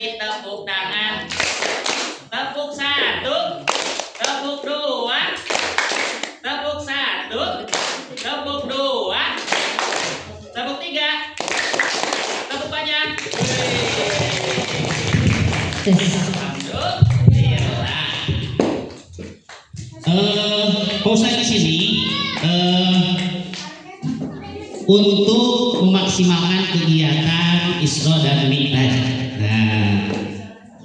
Tepuk tangan. Tepuk satu. Tepuk dua. Tepuk satu. Tepuk dua. Tepuk tiga. Tepuk banyak. Alhamdulillah. Ustaz di sini untuk memaksimalkan kegiatan Isra dan Mi'raj. Nah,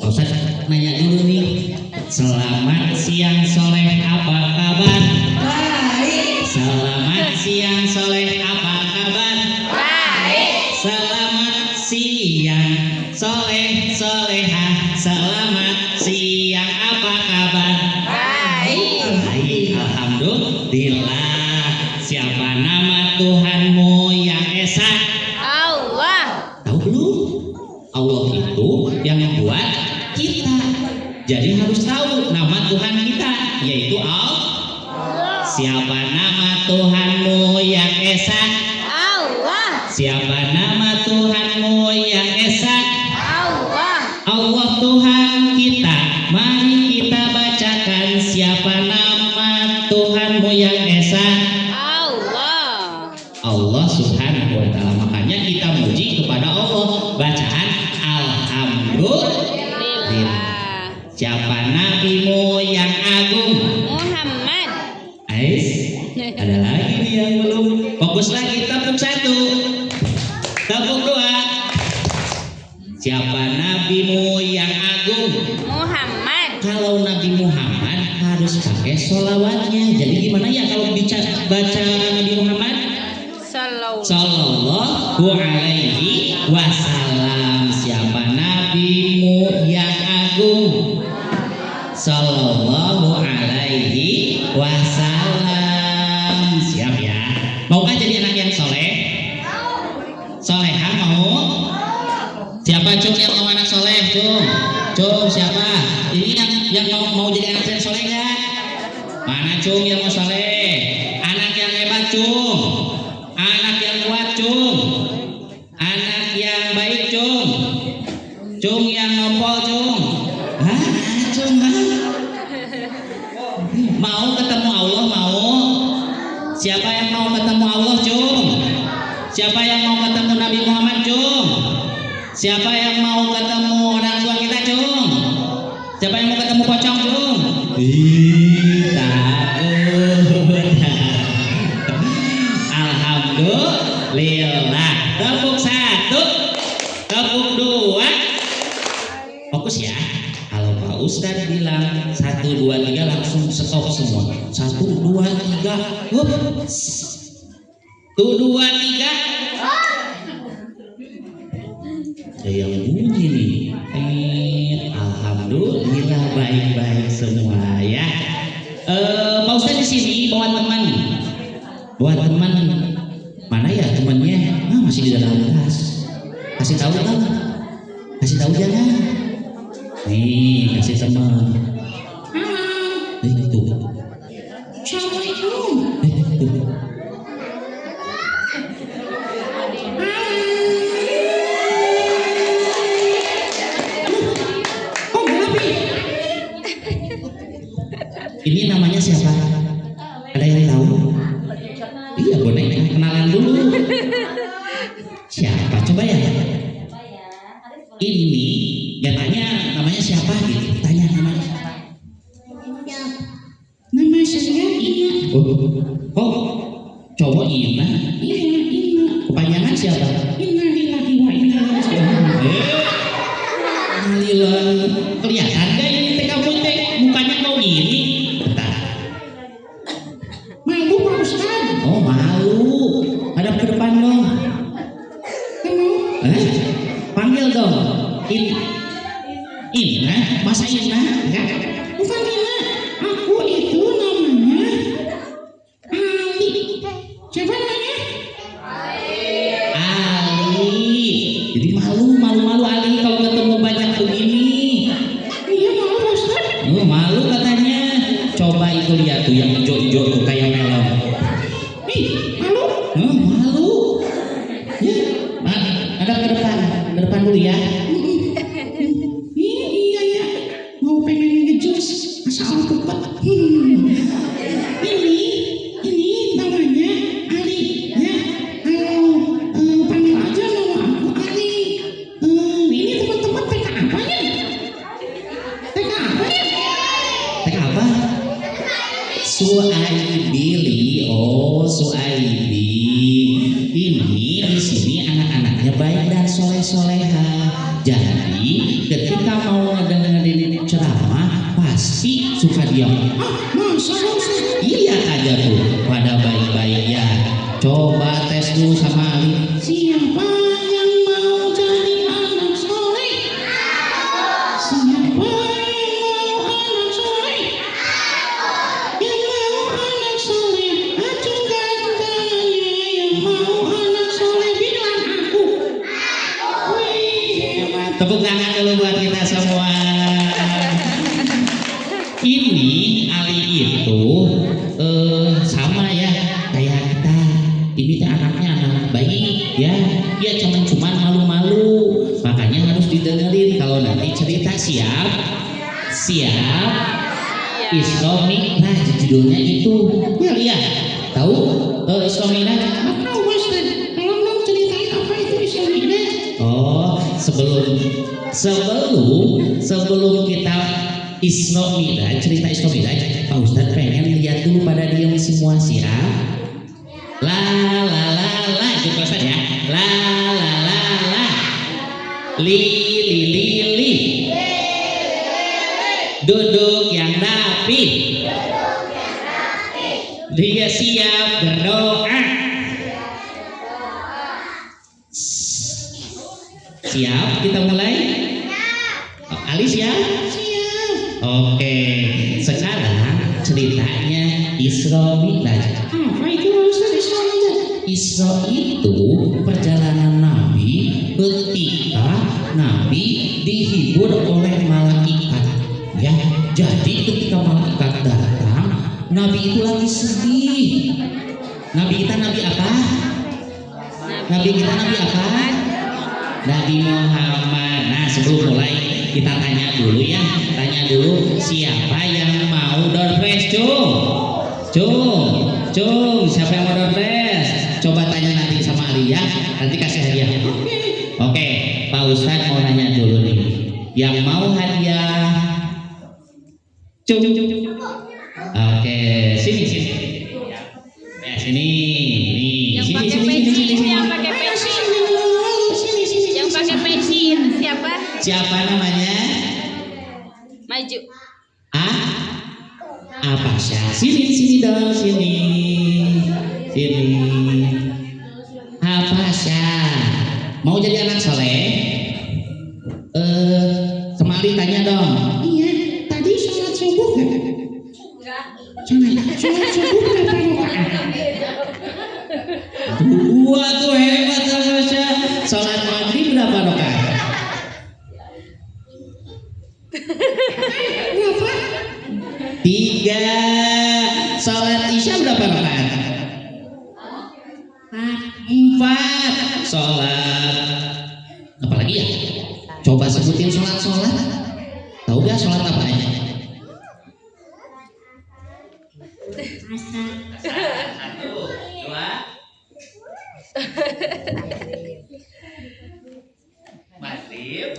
Ustaz nanya dulu nih. Selamat siang soleh, apa kabar? Baik. Selamat siang soleh, apa kabar? Baik. Selamat siang soleh solehah. Selamat siang, apa kabar? Baik. Baik, alhamdulillah. Siapa nama Tuhanmu yang esa? Allah. Tahu belum? Allah itu yang membuat kita. Jadi harus tahu nama Tuhan kita, yaitu Allah. Siapa nama Tuhanmu yang esa? Allah. Siapa nama Tuhanmu yang esa? Allah. Allah Tuhan kita. Mari kita bacakan siapa nama Tuhanmu yang esa. Allah. Allah Subhanahu wa ta'ala. Makanya kita muji kepada Allah. Bacaan alhamdulillah. Siapa nabimu yang agung? Muhammad. Ais, ada lagi nih yang belum. Fokus lagi. Tepuk satu. Tepuk dua. Siapa nabimu yang agung? Muhammad. Kalau Nabi Muhammad harus pakai sholawatnya. Jadi gimana ya kalau baca Nabi Muhammad? Sallallahu alaihi wasallam. Siapa nabimu yang agung? Sallallahu alaihi wasallam. Siap ya? Maukah jadi anak yang soleh? Solehah mau? Siapa cung yang mau anak soleh? Cung siapa? Ini yang mau jadi anak yang soleh nggak? Mana cung yang mau soleh? Anak yang hebat cung. Anak yang kuat cung. Anak yang baik cung. Cung yang nopol cung. Hah? Cung hah? Mau ketemu Allah mau? Siapa yang mau ketemu Allah cung? Siapa yang mau ketemu Nabi Muhammad cung? Siapa yang mau ketemu orang tua kita cung? Siapa yang mau ketemu pocong cung? Alhamdulillah. Tepuk satu. Tepuk dua. Fokus ya. Kalau Pak Ustadz bilang 1, 2, 3 langsung stop semua. 1, 2, 3. Hup. 1, 2, 3. Ada yang bunyi nih. Alhamdulillah baik-baik semua ya. Pak Ustadz di sini bawa teman. Bawa teman. Mana ya temannya? Masih di dalam kelas. Kasih tahu kan? Kasih tahu jangan. Nih kasih teman. Itu. Assalamualaikum. Itu. Ini namanya siapa? Ada yang tahu? Iya boneka, kenalan dulu. Siapa? Coba ya. Ini ya tanya namanya siapa gitu. Tanya namanya siapa? Nama saya Ina. Oh, cowok Ina. Iya Ina. Kepanjangan siapa? Innalillahi wa inna ilaihi raji'un. Kelihatan gak ini teh kamu teh mukanya mau gini? Malu Pak Ustaz. Oh malu. Hadap ke depan dong. Panggil dong. Ina. Masa Ina? Enggak. Bukan Ina. Aku itu namanya Ali. Siapa namanya? Ali. Jadi malu Ali kalau ketemu banyak begini. Iya malu Pak Ustaz. Malu katanya. Coba itu lihat tuh yang hijau-hijau tuh kayak melon. Malu? Malu. Ya, ada ke depan dulu ya. Masa Allah tempat. Ini namanya Ali ya. Kalau panggil aja nama aku Ali. Ini teman-teman TK apa ya? TK apa ya? TK apa? Suaibili. Oh, Suaibi. Ini di sini anak-anaknya baik dan soleh-soleha. Jadi ketika mau ngedengerin ceramah pasti suka diam. Masa? Iya aja tuh. Pada baik-baik ya. Coba tes dulu sama Ali. Siapa yang mau jadi anak soleh? Siapa yang mau anak soleh? Yang mau anak soleh, acungkan tangannya. Yang mau anak soleh bilang aku. Wih, hebat. Tepuk tangan dulu buat kita semua. Ini Ali itu sama ya kayak kita. Ini tuh anaknya anak baik ya. Dia cuman malu-malu. Makanya harus didengerin kalau nanti cerita. Siap. Islami, nah judulnya itu ya tahu Islami. Tahu Ustaz. Tolong ceritain apa itu Islami. Oh, sebelum kita Isra Mi'raj, cerita Isra Mi'raj, Pak Ustadz pengen lihat dulu pada diam semua. Siap? La itu Ustadz ya. La li duduk yang rapi. Dia siap berdoa. Siap, kita mulai. Ali siap? Oke, sekarang ceritanya Isra Mi'raj. Apa itu Ustaz Isra Mi'raj? Isra itu perjalanan Nabi ketika Nabi dihibur oleh malaikat. Ya, jadi ketika malaikat datang, Nabi itu lagi sedih. Nabi kita Nabi apa? Nabi kita Nabi apa? Nabi Muhammad. Nah, sebelum mulai kita tanya dulu ya. Tanya dulu siapa yang mau door prize, Cung. Siapa yang mau door prize? Coba tanya nanti sama Ali ya. Nanti kasih hadiah. Oke, Pak Ustadz mau nanya dulu nih. Yang mau hadiah? Cung. Oke, sini. Ya, sini. Nih, Yang sini. pakai pensil, yang pakai pensil. Yang pakai pensil siapa? Siapa namanya? Maju. Apa sih? Sini dong, sini. Apa sih? Mau jadi anak soleh? Kemari tanya dong. Iya, tadi sholat subuh nggak? Sholat subuh berapa rakaat? Dua tuh hebat Masya. Sholat maghrib berapa rakaat? Berapa? 3. Sholat isya berapa rakaat? 4. Sholat apa lagi ya? Coba sebutin sholat. Tahu gak sholat apa aja? Asar 1, 2 Maghrib,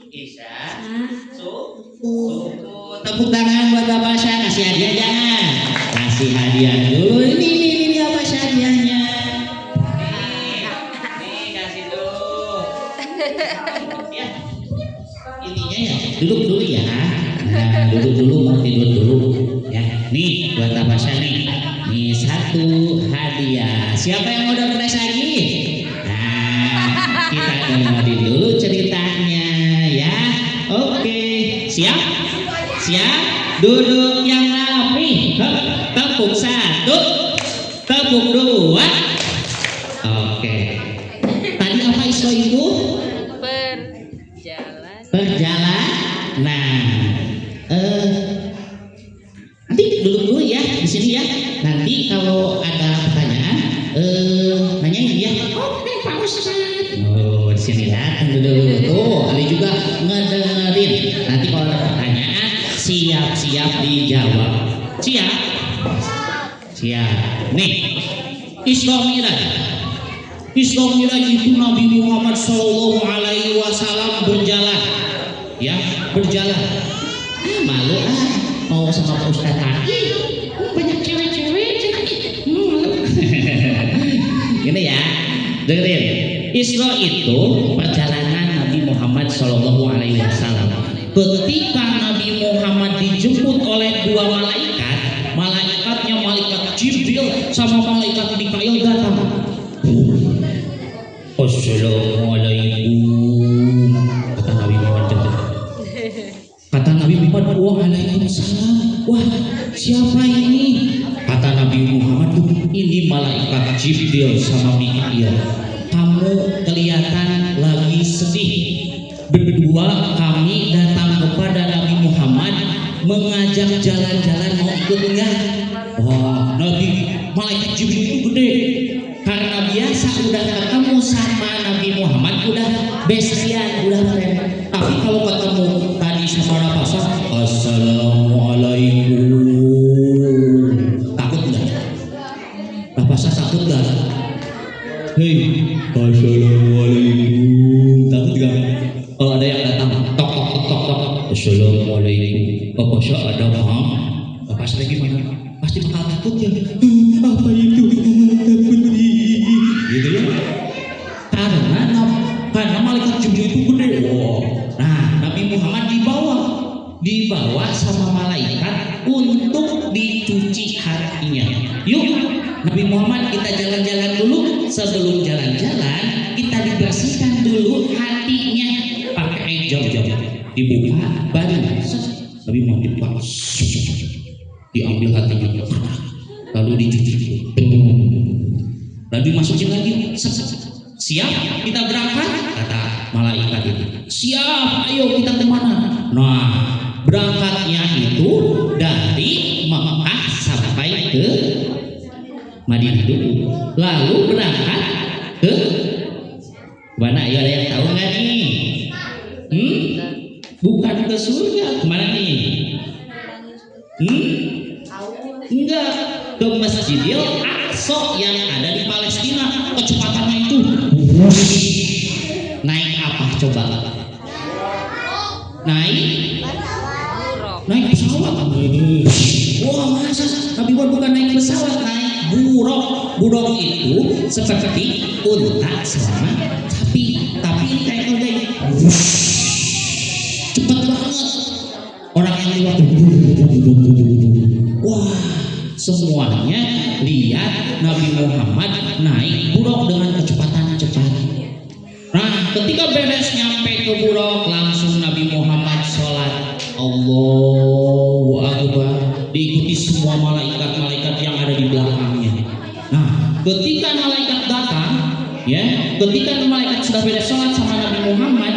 Isya, Subuh. Tepuk tangan buat Bapak Syah. Kasih hadiah jangan. Kasih hadiah dulu. Ini apa hadiahnya? Nih kasih dulu. Ya. Ininya ya. Duduk dulu ya. Nah, duduk dulu mau tidur dulu. Ya. Nih buat Bapak Syah nih. Nih 1 hadiah. Siapa yang mau dapat lagi? Nah, kita dengerin dulu ceritanya ya. Oke, siap? Duduk yang rapi. Tepuk 1, tepuk 2. Oke. Tadi apa iso itu? Berjalan. Nah, nanti duduk dulu ya di sini ya. Nanti kalau ada pertanyaan, nanyain ya. Oke, Pak Ustadz. Oh, di sini datang dulu. Tuh, Ali juga ngedengerin. Nanti kalau ada pertanyaan, siap-siap dijawab. Siap? Siap. Nih, Isra Mi'raj. Isra Mi'raj itu Nabi Muhammad Shallallahu Alaihi Wasallam berjalan, ya berjalan. Malu mau sama Pak Ustadz tadi banyak cewek-cewek. Gini ya, dengerin. Isra itu perjalanan Nabi Muhammad Shallallahu Alaihi Wasallam. Ketika Nabi Muhammad dijemput oleh dua malaikat, malaikatnya malaikat Jibril sama malaikat Mikail datang. Assalamualaikum, kata Nabi Muhammad. Kata Nabi Muhammad, waalaikumsalam. Wah, siapa ini? Kata Nabi Muhammad, ini malaikat Jibril sama Mikail. Kamu kelihatan lagi sedih. Berdua kami datang kepada Nabi Muhammad mengajak jalan-jalan, mau ikut enggak? Wah, Nabi malaikat Jibril itu gede. Karena biasa udah ketemu sama Nabi Muhammad, udah bestian, udah keren. Tapi kalau ketemu tadi sama Rapasan, assalamualaikum, takut nggak? Rapasan takut nggak? Hei, assalamualaikum, takut nggak? Kalau ada yang datang, tok tok tok tok tok, assalamualaikum, apa sih ada paham? Rapasan lagi mana? Pasti bakal takut ya. Apa itu? Gitu ya, karena malaikat Jibril itu gede. Nah, Nabi Muhammad dibawa sama malaikat untuk dicuci hatinya. Yuk, Nabi Muhammad kita jalan-jalan dulu. Sebelum jalan-jalan kita dibersihkan dulu hatinya pakai air jam-jam, dibuka baru Nabi Muhammad diambil hatinya, lalu dicuci. Lalu dimasukin lagi. Siap kita berangkat, kata malaikat itu. Siap, ayo kita kemana? Nah, berangkatnya itu dari Mekah sampai ke Madinah dulu. Lalu berangkat ke mana? Ya, ada yang tahu nggak nih? Bukan ke surga, kemana nih? Enggak, ke Masjidil Aqsa yang ada di Palestina. Kecepatannya itu naik apa coba? Naik pesawat. Wah, masa Nabi Muhammad bukan naik pesawat, naik buruk. Buruk itu seperti unta sama sapi, tapi ini kayak keledai. Cepat banget. Orang yang lewat, wah, semuanya lihat Nabi Muhammad naik buruk dengan kecepatan cepat. Nah, ketika beres nyampe ke buruk, langsung Nabi Muhammad sholat. Allahu Akbar, diikuti semua malaikat-malaikat yang ada di belakangnya. Nah, ketika malaikat datang, ya, ketika malaikat sudah beres sholat sama Nabi Muhammad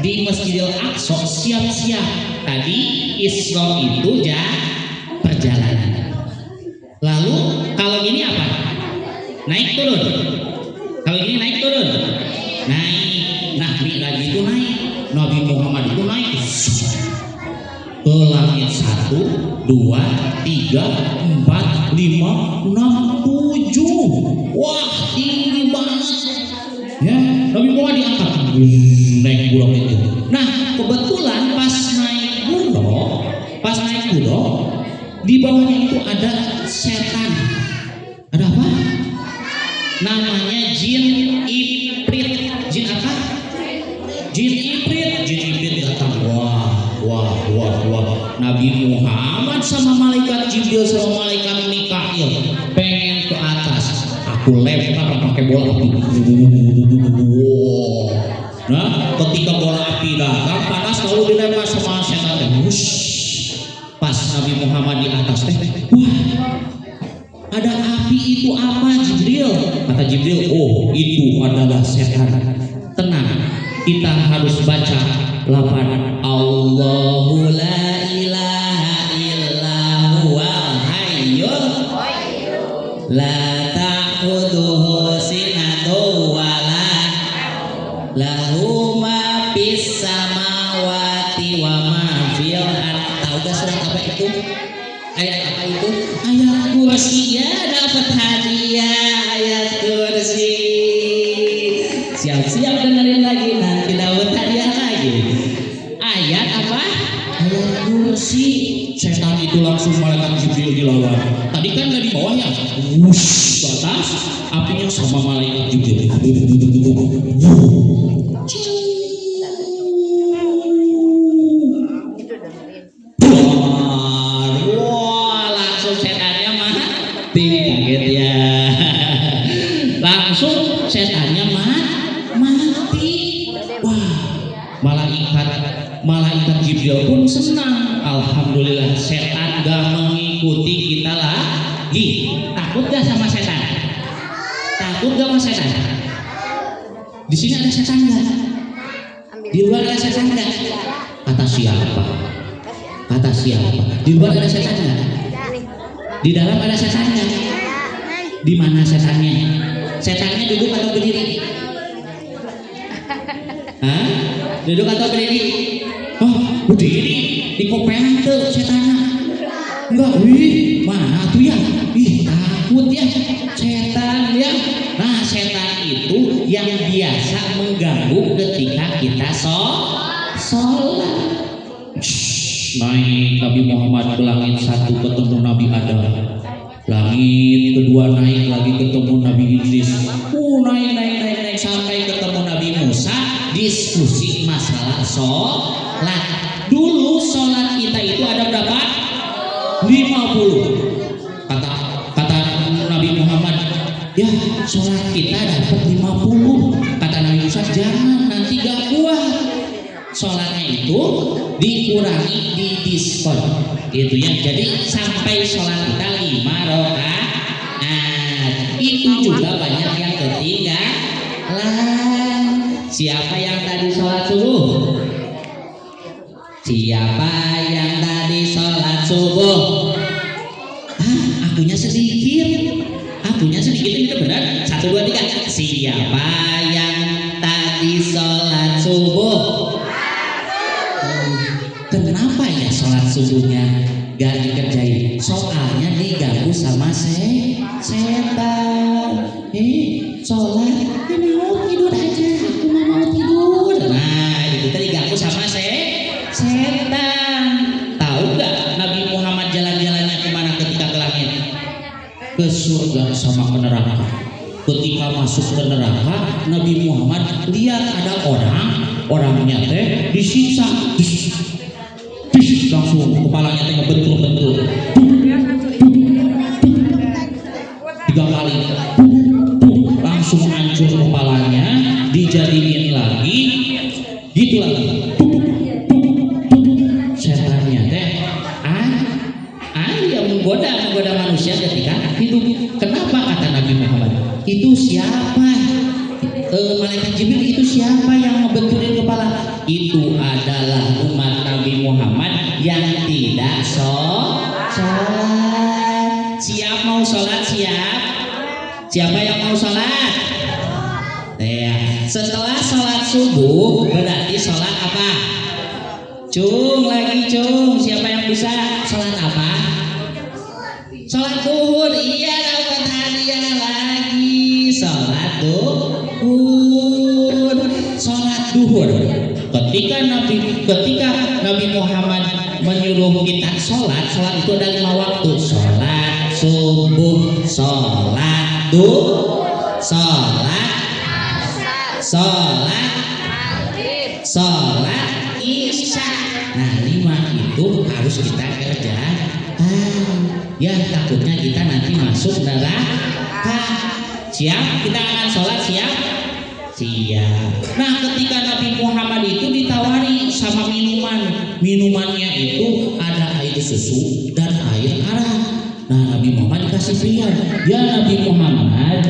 di Masjidil Aqsa, siap-siap. Tadi Isra itu perjalanan. Lalu kalau ini apa? Naik turun. Kalau ini naik turun. Naik. Nah, Mi'raj itu naik. Nabi Muhammad itu naik ke langit 1, 2, 3, 4, 5, 6, 7. Wah, tinggi banget. Ya, Nabi Muhammad diangkat naik buruk itu. Nah, kebetulan pas naik buruk, di bawahnya itu ada setan. Ada apa? Namanya jin Ifrit. Jin apa? Jin Ifrit datang. Wah. Nabi Muhammad sama malaikat Jibril sama malaikat Mikail pengen ke atas. Aku lempar pakai bola api. Nah, ketika bola api datang panas, lalu dilempar sama setan. Pas Nabi Muhammad di atas, wah, ada api itu apa Jibril? Kata Jibril, oh itu adalah setan. Tenang, kita harus baca lafaz Allahu la ilaha illa huwal hayyul la ta'khudhuhu sinatun wa la lahu ma fis samawati wa ma fil ardi Tahu gak surat apa itu? Ayat apa itu? Ayat kursi. Ya, dapat hadiah ayat kursi. Siap-siap dengerin lagi, nanti dapat hadiah lagi. Ayat apa? Ayat kursi. Setan itu langsung malaikat Jibril dilawan. Tadi kan dari bawah ya, wush, ke atas, apinya sama malaikat Jibril. Wah, langsung setannya mati, kaget ya. Langsung setannya mati. Wah, malaikat Jibril pun senang. Alhamdulillah, setan gak mengikuti kita lagi. Takut gak sama setan? Takut gak sama setan? Di sini ada setan gak? Di luar ada setan gak? Kata siapa? Kata siapa? Di luar ada setan gak? Di dalam ada setan gak? Di mana setannya? Setannya duduk atau berdiri? Hah? Duduk atau berdiri? Oh, berdiri. Di kopean tuh setannya. Enggak, wih, mana tuh ya? Ih, takut ya setan ya. Nah, setan itu yang biasa mengganggu ketika kita sholat. Naik Nabi Muhammad ke langit satu, ketemu Nabi Adam. Langit kedua naik lagi, ketemu Nabi Idris. Naik sampai ketemu Nabi Musa, diskusi masalah sholat. Dulu sholat kita itu ada berapa? 50. Kata Nabi Muhammad, ya sholat kita dapat 50. Kata Nabi Musa, jangan, nanti gak kuat. Sholatnya itu dikurangi, didiskon gitu ya. Jadi sampai sholat kita 5 rakaat. Itu juga banyak yang ketinggalan. Siapa yang tadi sholat subuh? Siapa yang tadi sholat subuh? Akunya sedikit. Ini benar. 1, 2, 3. Siapa yang tadi sholat subuh? Kenapa ya sholat subuhnya gak dikerjain? Soalnya diganggu sama setan. Sholat, mau tidur aja. Aku mau tidur. Nah, itu tadi diganggu sama setan. Tahu gak Nabi Muhammad jalan-jalannya kemana ketika ke langit? Ke surga sama ke neraka. Ketika masuk ke neraka, Nabi Muhammad lihat ada orangnya teh disiksa. Langsung kepalanya teh ngebentur-bentur 3 kali. Langsung hancur kepalanya, dijadiin lagi, gitu lagi. Setannya teh yang menggoda manusia ketika hidup. Kenapa kata Nabi Muhammad? Itu siapa? Malaikat Jibril itu siapa yang ngebenturin kepala? Itu adalah umat Nabi Muhammad yang tidak sholat. Siap mau sholat? Siapa yang mau sholat? Ya. Setelah sholat subuh berarti sholat apa? Cung. Siapa yang bisa sholat apa? Sholat duhur. Iya, dapat hadiah lagi. Sholat duhur. Ketika Nabi Muhammad menyuruh kita sholat itu ada 5 waktu. Sholat subuh, sholat duhur, sholat isya. Nah, 5 itu harus kita kerjakan. Ya, takutnya kita nanti masuk neraka. Siap? Kita akan sholat siap? Siap. Nah, ketika Nabi Muhammad itu ditawari sama minumannya itu ada air susu dan air arak. Nah, Nabi Muhammad dikasih pilihan. Ya Nabi Muhammad,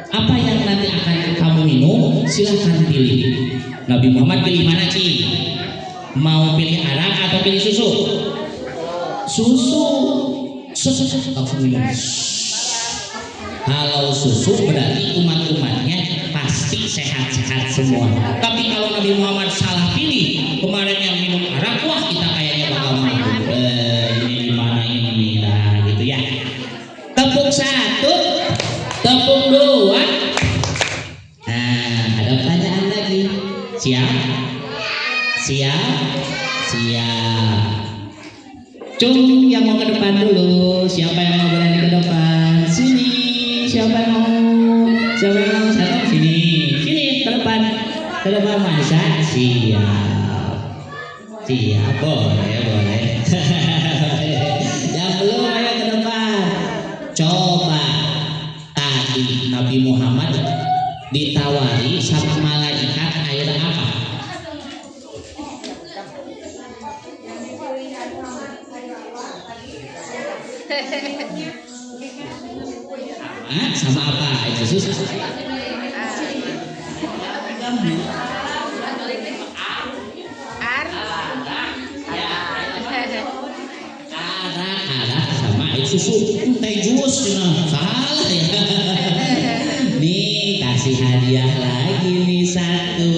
apa yang nanti akan kamu minum? Silahkan pilih. Nabi Muhammad pilih mana, Ci? Mau pilih arak atau pilih susu? Susu. Langsung minum. Kalau susu berarti umat-umatnya pasti sehat-sehat semua. Tapi kalau Nabi Muhammad salah pilih, kemarin yang minum arak, wah kita kayaknya bakal mabuk. Siap? Siap. Cung yang mau ke depan dulu. Siapa yang mau berani ke depan? Sini. Siapa yang mau? Siapa yang mau? Satu sini. Sini ke depan. Ke depan masa. Siap. Siap. Boleh, boleh. Yang belum ayo ke depan. Coba tadi Nabi Muhammad ditawari sama malaikat air apa? Sama apa itu sus? Arak sama air susu teh jus salah ya. Nih kasih hadiah lagi nih satu.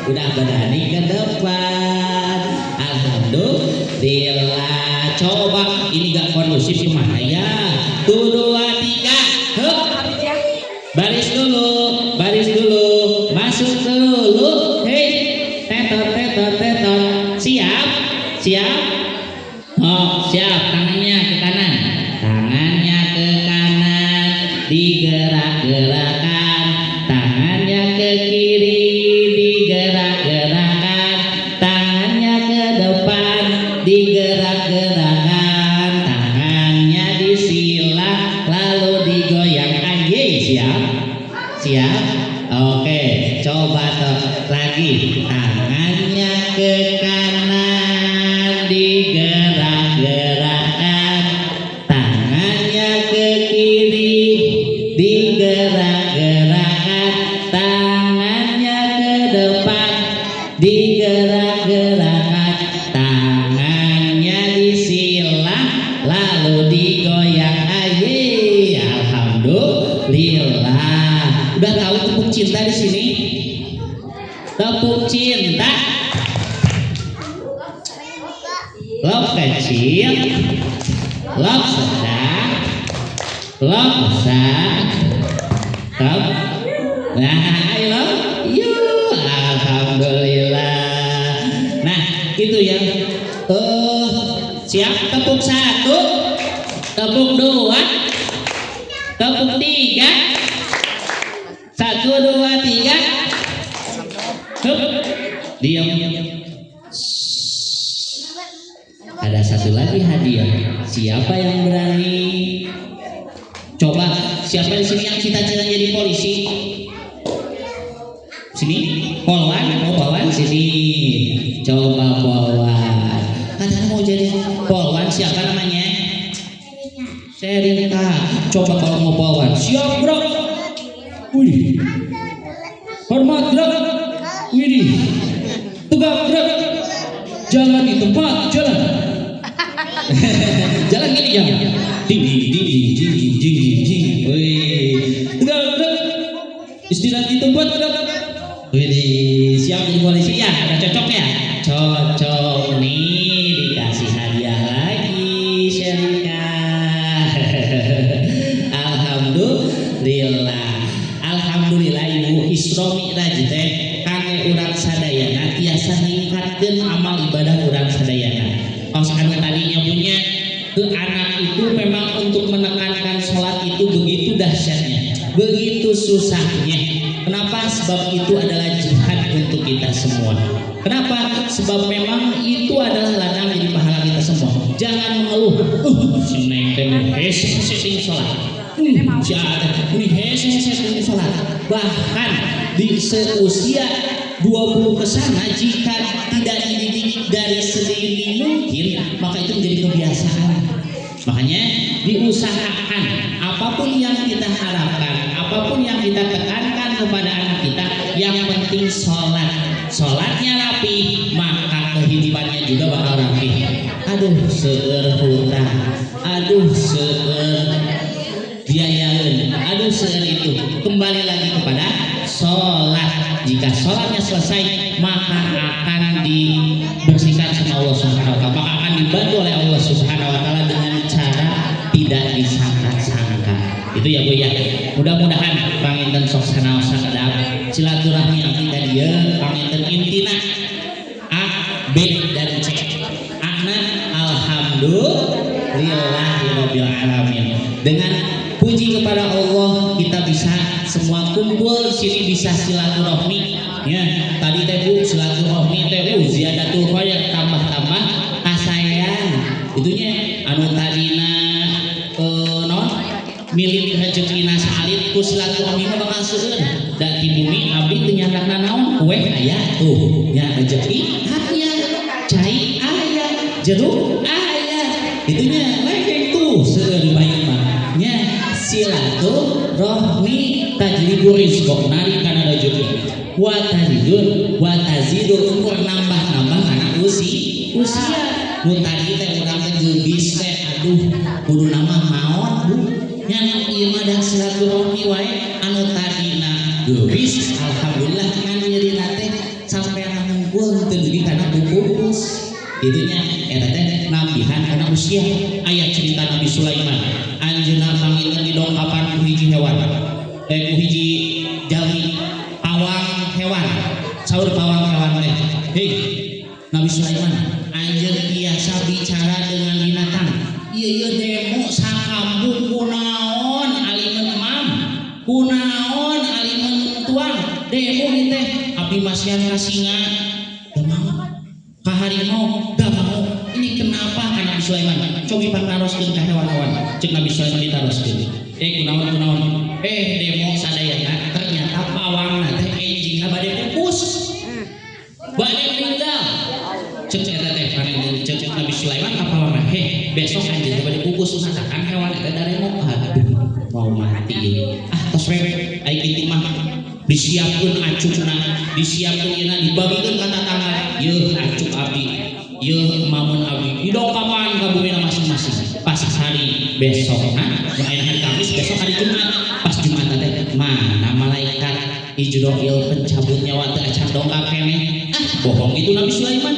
Udah berani ke depan. Alhamdulillah. Coba ini gak kondusif gimana ya? 1, 2, 3. Hup. Baris dulu, baris dulu. Masuk dulu. Hei, tetot, tetot, tetot. Siap, siap. Oh, siap. Tangannya ke kanan. Tangannya ke kanan. Digerak-gerakkan. Tangannya ke kiri. Digerak-gerakkan. Tangannya ke depan. Digerak-gerakkan. Tangannya disilang. Lalu digoyang. Aye, siap? Siap? Oke. Coba lagi. Tangannya ke kanan. Digerak-gerakkan. Tangannya ke kiri. Digerak-gerakkan. Tangannya ke depan. Digerak-gerakkan. Tangannya disilang. Lalu digoyang. Aye, alhamdulillah. Udah tahu tepuk cinta di sini? Tepuk cinta. Love kecil, love sedang, love besar, love. Nah, ayo, yuk, alhamdulillah. Nah, itu ya. Siap, tepuk 1, tepuk 2, tepuk 3. 1, 2, 3. Hup. Diam. Ada satu lagi hadiah. Siapa yang berani? Coba siapa di sini yang cita-cita jadi polisi? Sini, polwan, mau polwan sini. Coba polwan. Katanya mau jadi polwan, siapa namanya? Serita. Coba kalau mau polwan, siap bro. Wih, hormat bro. Wih, tegak bro. Jalan di tempat, jalan. Jalan gini ya. Tinggi, tinggi, tinggi, tinggi, tinggi. Wih, tegak bro. Istirahat di tempat bro. Wih, siap jadi polisi ya? Ada cocok ya? Cocok nih, dikasih hadiah lagi, Sherika. Alhamdulillah. Alhamdulillah Ibu Isromi Raji teh kangge urang sadayana tiasa ningkatkeun amal ibadah urang sadayana. Kaos anu tadinya punya ke anak itu memang untuk menekankan sholat itu begitu dahsyatnya, begitu susahnya. Kenapa? Sebab itu adalah jihad untuk kita semua. Kenapa? Sebab memang itu adalah ladang jadi pahala kita semua. Jangan mengeluh. Si neng teh hese sing sholat. Si ada ini hese sing sholat. Bahkan di seusia 20 ke sana jika tidak dididik dari sedini mungkin, maka itu menjadi kebiasaan. Makanya diusahakan apapun yang kita harapkan, apapun yang kita tekankan kepada anak kita, yang penting sholat. Sholatnya rapi, maka kehidupannya juga bakal rapi. Aduh seueur hutang, aduh seueur biayaeun, aduh seueur itu. Kembali lagi kepada sholat. Jika sholatnya selesai, maka akan dibersihkan sama Allah Subhanahu wa Ta'ala, maka akan dibantu oleh Allah Subhanahu wa Ta'ala dengan cara tidak disangka-sangka. Itu ya Bu ya. Mudah-mudahan panginten sok sanaos sakedap silaturahmi abdi ka dieu, panginten intina B dan C. A-na alhamdulillahirabbil alamin. Dengan puji kepada Allah kita bisa semua kumpul di sini, bisa silaturahmi ya. Tadi teh Bu silaturahmi teh ziyadatul khair, tambah-tambah kasayang itunya anu tadina non milih rezekina salit ku silaturahmi mah bakal seueun da di bumi abdi teu nyandakna naon kue aya tuh nya rezeki aya cai aya jeruk aya itunya lengkeng tuh seueun bayi mah nya silaturahmi tajlibu rizq nari kana rezeki wa tazidur umur nambah-nambah kana usia nu tadi teh urang teh geubis teh aduh kudu nama maot Bu nya ieu mah da silaturahmi wae anu tadina geubis alhamdulillah ngan nyirina teh sampean ngumpul teu dugi kana pupus itunya eta teh nambihan kana usia. Aya cerita Nabi Sulaiman anjeunna pangitna didongkapan ku hiji hewan ku hiji jalmi pawang hewan saur pawang hewan teh hei Nabi Sulaiman anjeun biasa bicara dengan binatang ieu demo sakambung kunaon alimeun mam kunaon alimeun tuang demo ieu teh abdi masihan ka singa teu mau ka harimau teu mau ini kenapa ka Nabi Sulaiman cobi pantaroskeun ka hewan-hewan ceuk Nabi Sulaiman ditaroskeun kunaon demo sadayana ternyata pawangna teh enjingna bade pupus bade meninggal ceuk eta teh ceuk Nabi Sulaiman ka pawangna besok anjeun bade pupus usahakan hewan eta daremo aduh mau mati tos we ai kitu mah disiapkeun acukna disiapkeun ieu dibagikeun ka tatangga yeuh acuk abdi yeuh mamun abdi didongkapan ka bumina masing-masing pas hari besokna aya hari Kamis besok hari Jumat pas Jumat teh mana malaikat Ijroil pencabut nyawa teu acan dongkap keneh bohong itu Nabi Sulaiman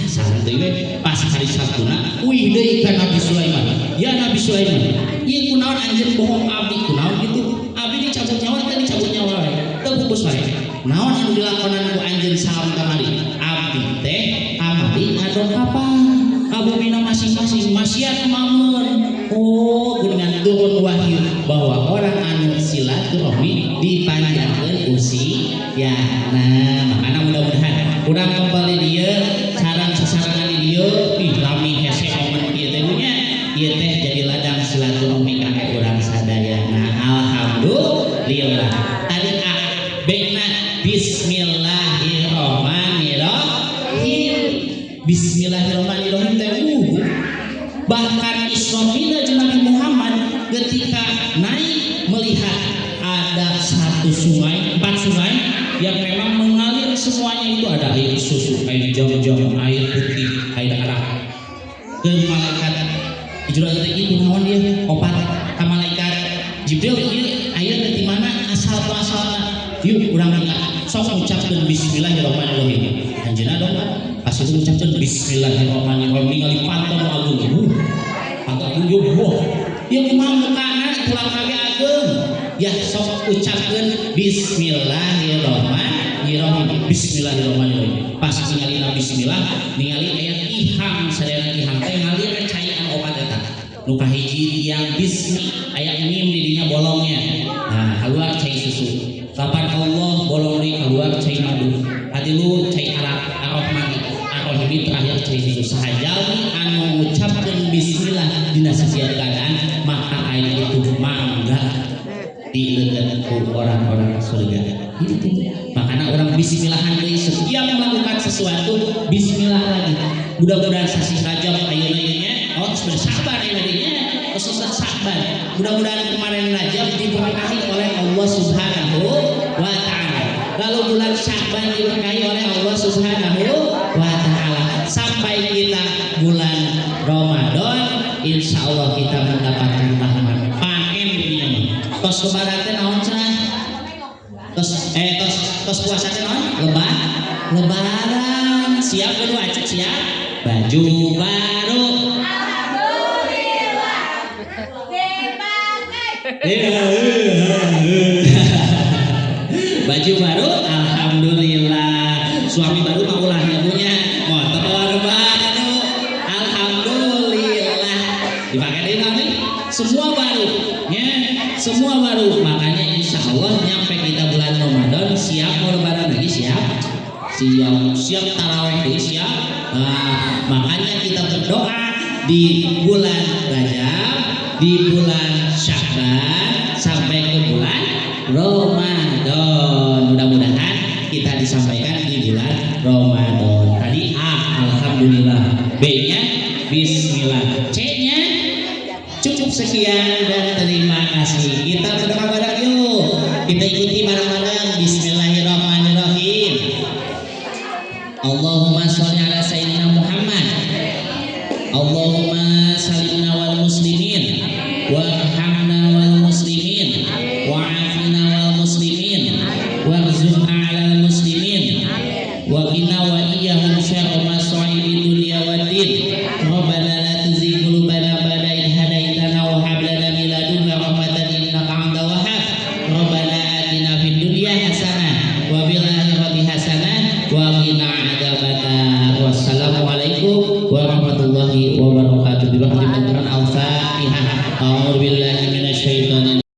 santai we pas hari Sabtuna wih deui ka Nabi Sulaiman ya Nabi Sulaiman ieu kunaon anjeun bohong abdi kunaon kitu abdi dicabut nyawa teh dicabut nyawa we teu pupus wae naon anu dilakonan ku anjeun salam kamari abdi teh kamari ngadongkapan ka bumina masing-masing masiat mamun dengan turun wahyu bahwa orang anu silaturahmi dipanjangkeun usia nah makanya mudah-mudahan urang kembali dia sareng sasarangan di dieu lami hese momen ieu teh nya ieu teh jadi ladang silaturahmi kangge urang sadayana alhamdulillah. Tadi A B-na bismillahirrahmanirrahim bismillahirrahmanirrahim teh bahkan Israfil jeung Nabi Muhammad ketika naik melihat ada satu sungai, 4 sungai yang memang mengalir semuanya itu ada air susu, air jam-jam, air putih, air arak. Ke malaikat Jibril itu naon dia opat ka malaikat Jibril ieu ayeuna di mana asal-asalna yuk urang ingat sok ngucapkeun bismillahirrahmanirrahim anjeunna dong pas itu ngucapkeun bismillahirrahmanirrahim ningali panton agung agung yo boh ieu kumaha mukana tulang kami agung ya sok ucapkeun bismillahirrahmanirrahim bismillahirrahmanirrahim pas ningali bismillah ningali ayat iham sadayana iham teh ngalir cairan obat eta nu kahiji yang bismi aya mim di dinya bolongnya nah keluar cai susu lapan Allah bolong deui keluar cai madu hatilu cai arak ar-rahman ar-rahim terakhir cai susu sahajalmi anu ngucapkeun bismillah dina setiap keadaan maka air itu mangga dileungeun ku orang-orang surga itu makanya orang bismillahan deui setiap melakukan sesuatu bismillah lagi mudah-mudahan sasi Rajab ayeuna nya sudah sabar ayeuna dinya sudah sabar mudah-mudahan kemarin Rajab diberkahi oleh Allah Subhanahu wa taala lalu bulan Sya'ban diberkahi oleh Allah Subhanahu wa taala sampai kita bulan Ramadan insyaallah kita mendapatkan rahmat panen dunia tos lebaran teh naon cenah tos puasa teh naon lebaran siap kedua acuk siap baju baru baju baru alhamdulillah suami baru mah ulahnya punya semua baru. Makanya insya Allah nyampe kita bulan Ramadan siap mau lebaran lagi siap taraweh lagi siap. Nah, makanya kita berdoa di bulan Rajab, di bulan Sya'ban sampai ke bulan Ramadan. Mudah-mudahan kita disampaikan di bulan Ramadan. Tadi A, alhamdulillah. B-nya bismillah. C-nya cukup sekian dan terima kasih. Kita berdoa bareng yuk. Kita ikuti bareng-bareng. Bismillahirrahmanirrahim. Allahumma sholli ala sayyidina Muhammad. Allahumma salimna wal muslimin warhamna wal muslimin wa'afina wal muslimin warzuqna